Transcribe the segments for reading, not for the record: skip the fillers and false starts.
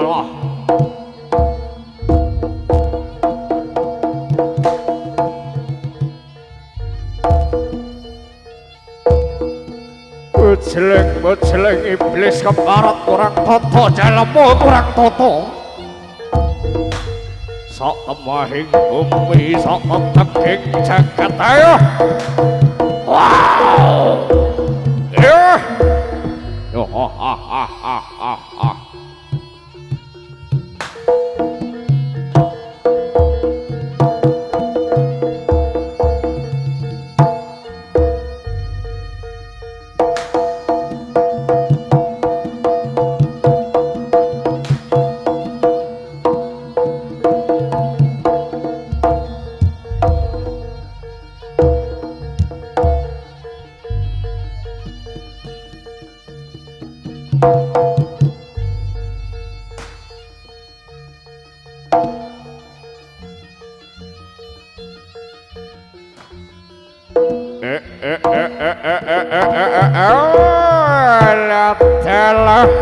Allah. Jeleng iblis keparat kurang toto jalemu kurang toto sok temahing bumi sok teging jagat ayo wow yo ha ha ha ha ha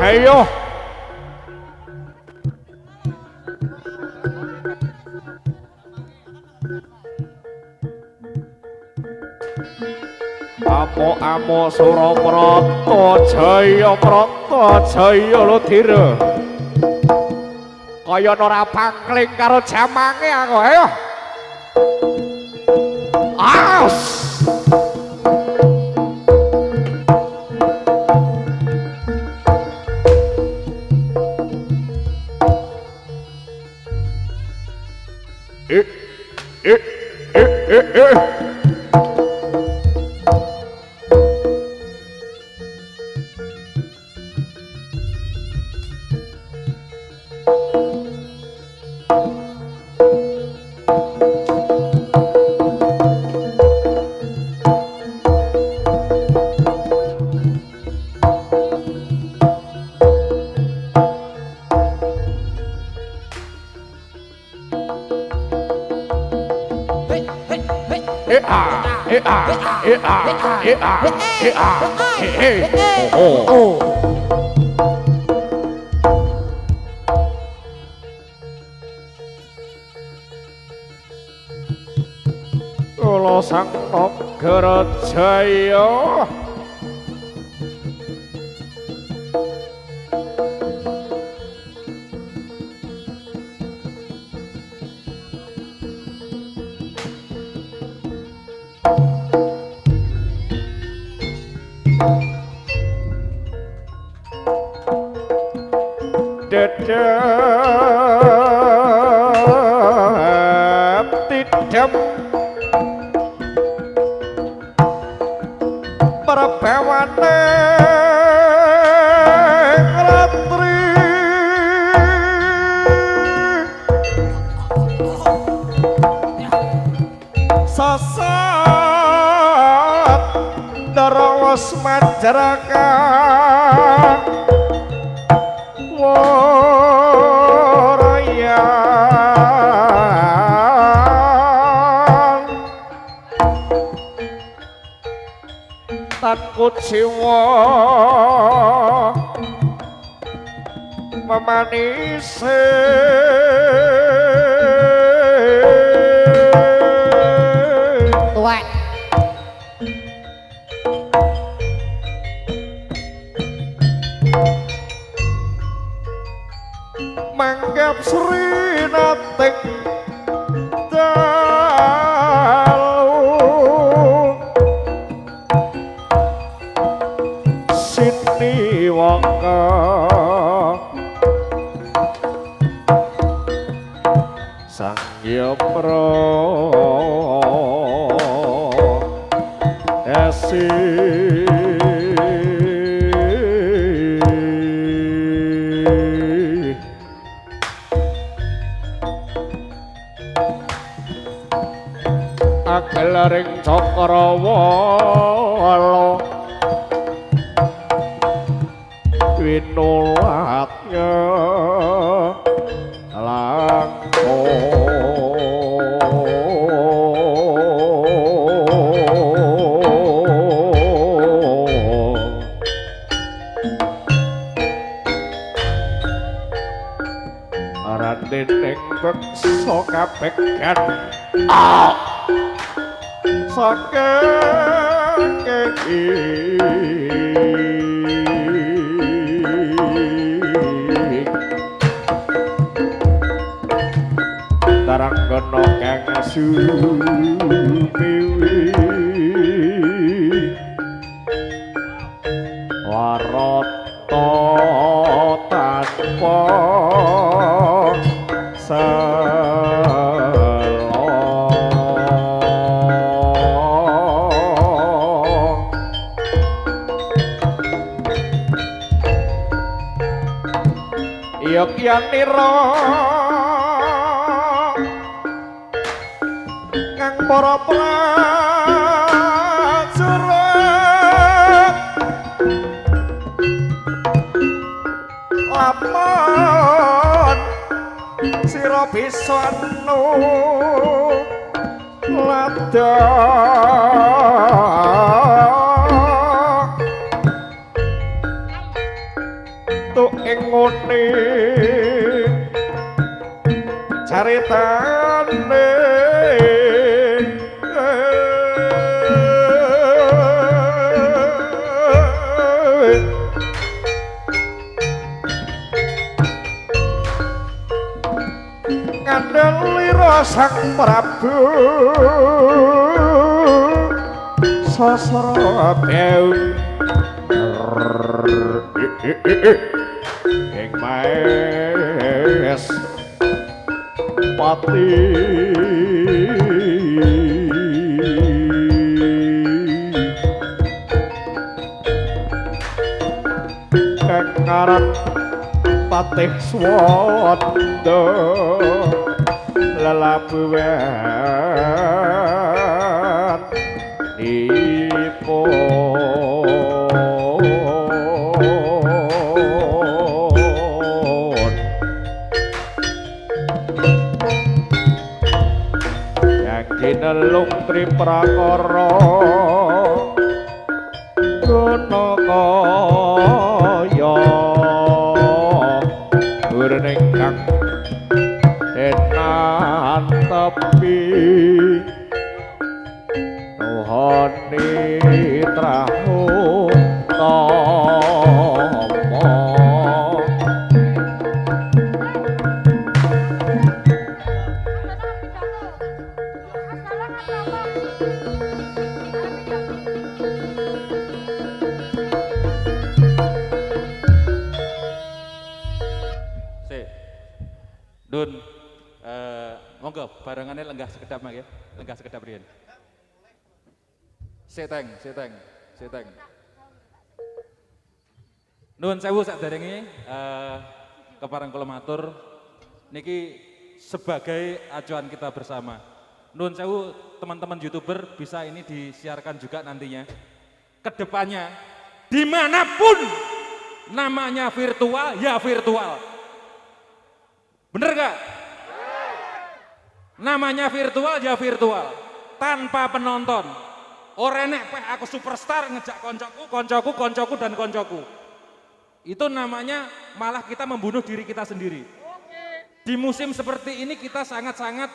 ayo amo Suraprata Jaya Ludira kaya ora pangling karo jamange aku ayo as Kula sang Nagara Jaya tidam perbawane ratri sasat darawas majaraka takut jiwa memanisi tuwek manggap Sri nating Sang Yopro Esi Agelaring Cakrawala Winulatnya Radening beksa kabekan saking Taranggana kang supiwi warata tanpa Yogyanira kang para prajurit lamun sira bisa ladak tuk ing ngene caritane ngandhelira Sang Prabu sasra beung ing maes pati kang ngaran patih swanda lelabuhan ipun Ginelung Triprakara Gunakaya Burning kang denan tepi Nuhoni trahu tama Dun, monggo barengannya lenggah sekedap mak ya, lenggah sekedap riyen. Seteng. Nuwun sewu sakderenge kepareng kula matur niki sebagai acuan kita bersama. Nuwun sewu teman-teman YouTuber bisa ini disiarkan juga nantinya. Kedepannya dimanapun namanya virtual ya virtual. Bener gak? Namanya virtual ya virtual, tanpa penonton. Ora nek peh aku superstar ngejak koncoku dan koncoku. Itu namanya malah kita membunuh diri kita sendiri. Di musim seperti ini kita sangat-sangat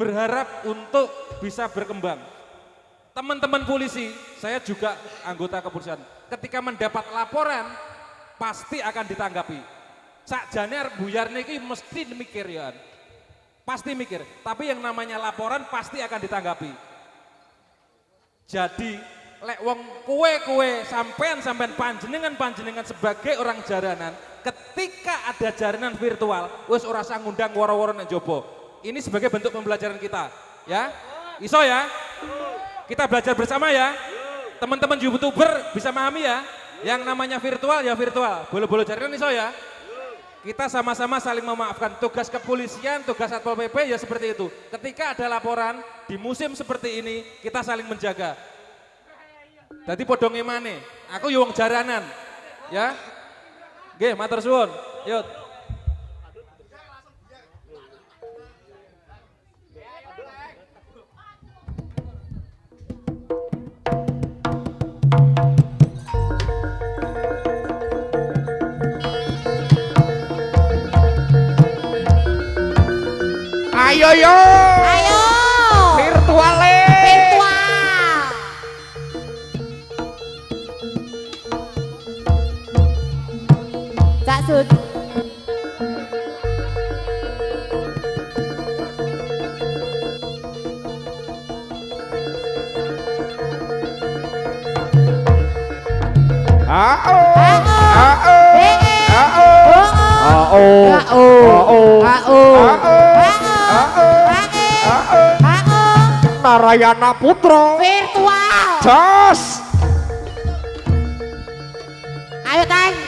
berharap untuk bisa berkembang. Teman-teman polisi, saya juga anggota kepolisian. Ketika mendapat laporan, pasti akan ditanggapi. Sakjane arep buyar niki mesti mikir ya. Pasti mikir, tapi yang namanya laporan pasti akan ditanggapi. Jadi, lek wong kowe sampean panjenengan sebagai orang jaranan, ketika ada jaranan virtual, wis ora usah ngundang woro-woro nang jaba. Ini sebagai bentuk pembelajaran kita, ya. Iso ya? Kita belajar bersama ya. Teman-teman YouTuber bisa memahami ya. Yang namanya virtual ya virtual. Bolo-bolo jaranan iso ya. Kita sama-sama saling memaafkan. Tugas kepolisian, tugas Satpol PP ya seperti itu. Ketika ada laporan di musim seperti ini, kita saling menjaga. Dadi padha ngemane. Aku yo wong jaranan. Ya. Nggih, matur suwun. Yuk. Ayo yo. Ayo. Virtuale. Virtual. Cak Sud. Narayana Putra Virtual. Jos. Ayo Teng.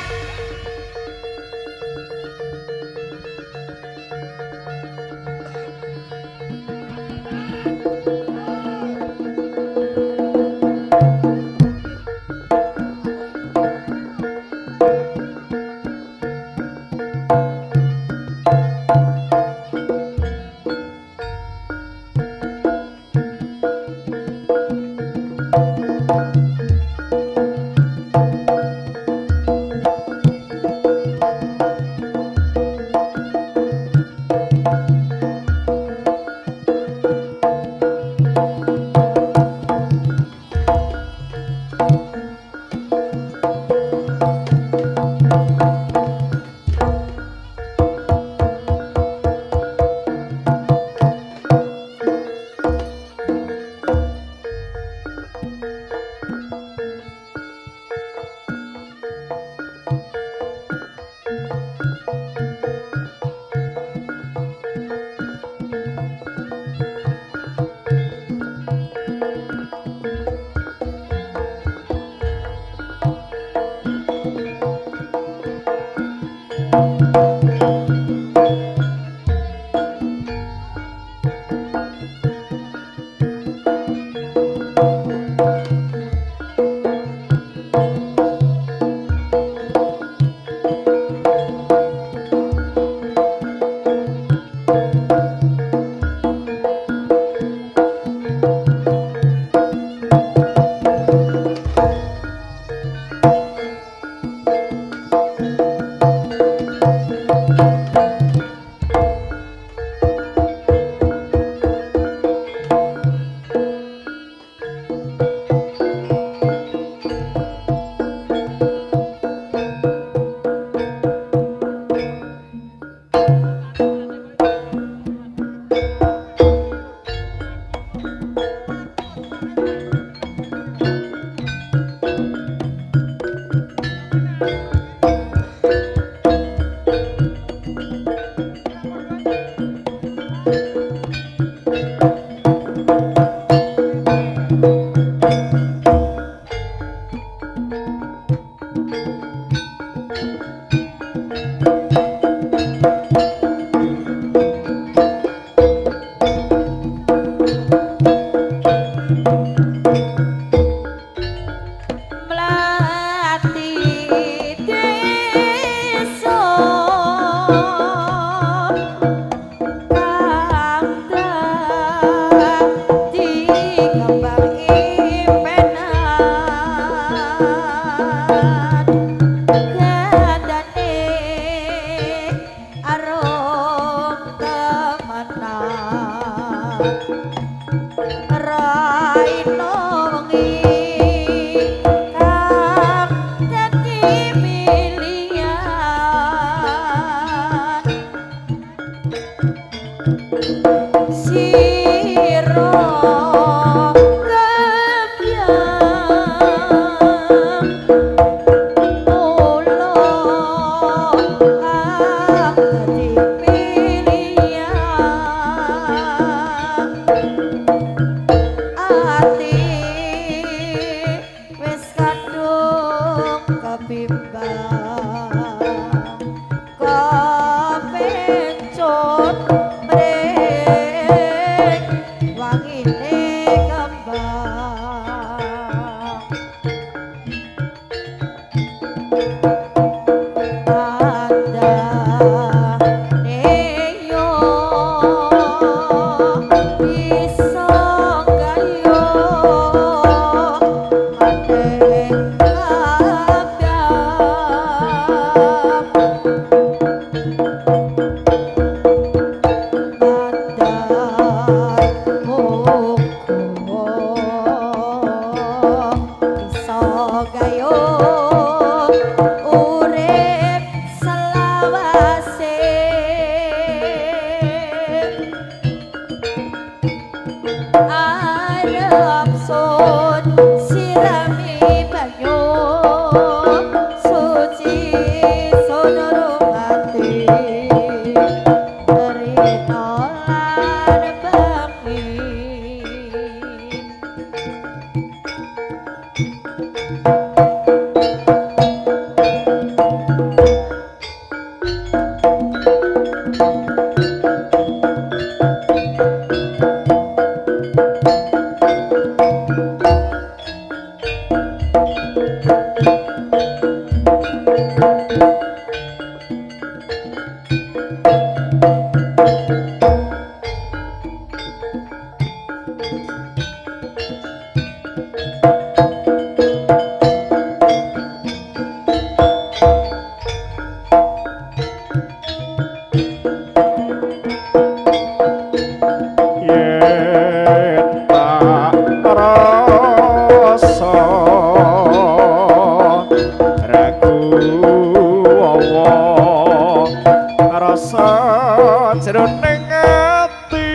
rasa jroning ati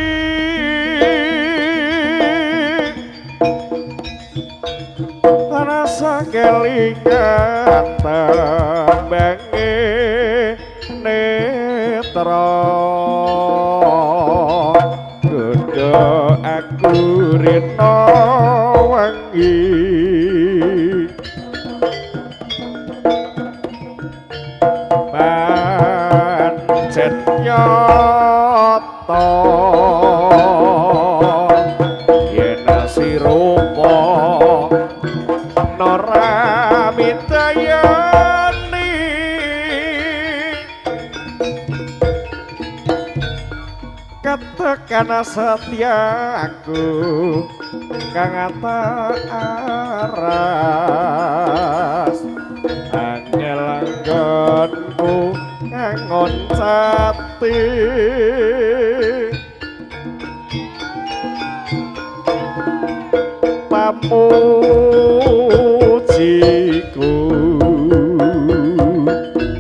rasa kelingan tembange netra kudu aku rino wangi pancen nyata yen sirupa nora mitayani katakan setiaku kang aras angel anggonku ngangon cati pamujiku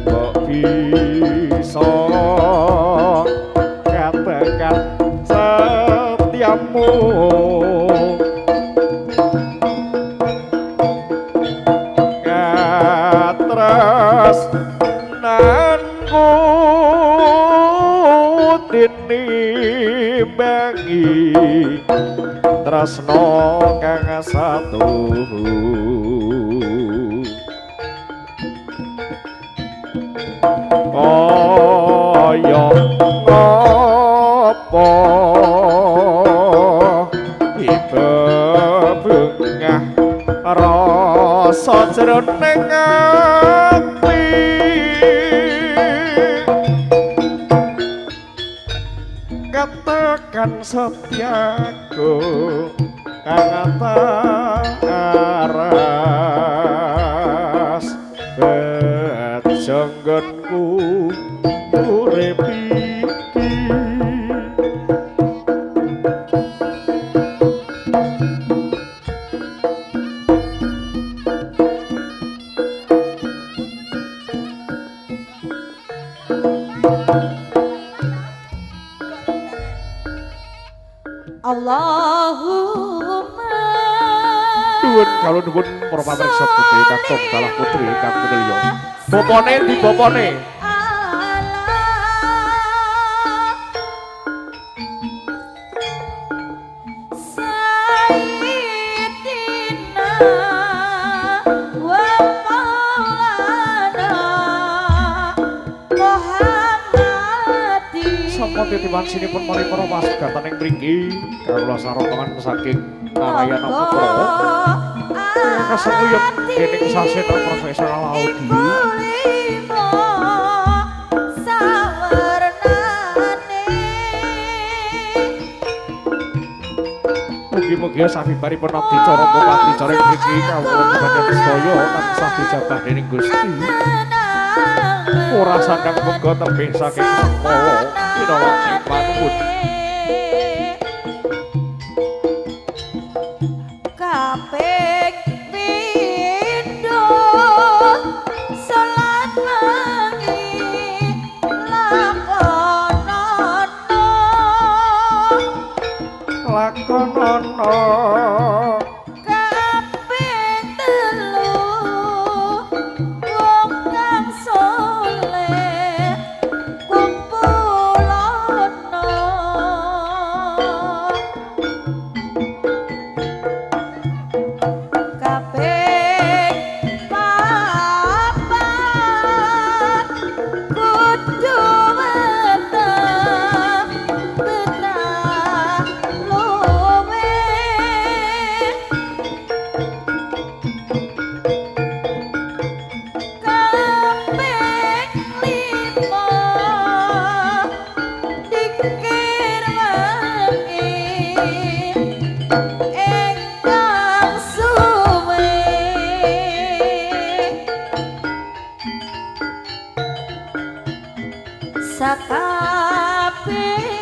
kok bisa katakan setiamu katras nanku tinimbangi tresno kang satu kaya ngopo iba bungah rasa jroning ati katakan setiaku kang aras bejonggonku urip iki Allahumma nuwun kalau nuwun para pamirsa putri kakung dalah putri kang minulya bapane di bapane titipan sinipun maripara pasugatan ing mriki kawula sarotongan saking Narayana Putra kasenguyut dening sastra profesional audio mugi-mugi sabibaripun abdi cara bupati cara ing mriki kawula panjenengan sedaya tansah dijabah dening Gusti ora sandang muga tembih saking semua Irawa ing panuwun kaping pindho salat wengi lakonono kaping telu wong kang saleh kumpulono kaping papat kudu betah luwe kaping lima dikir wengi ingkang suwe sakabeh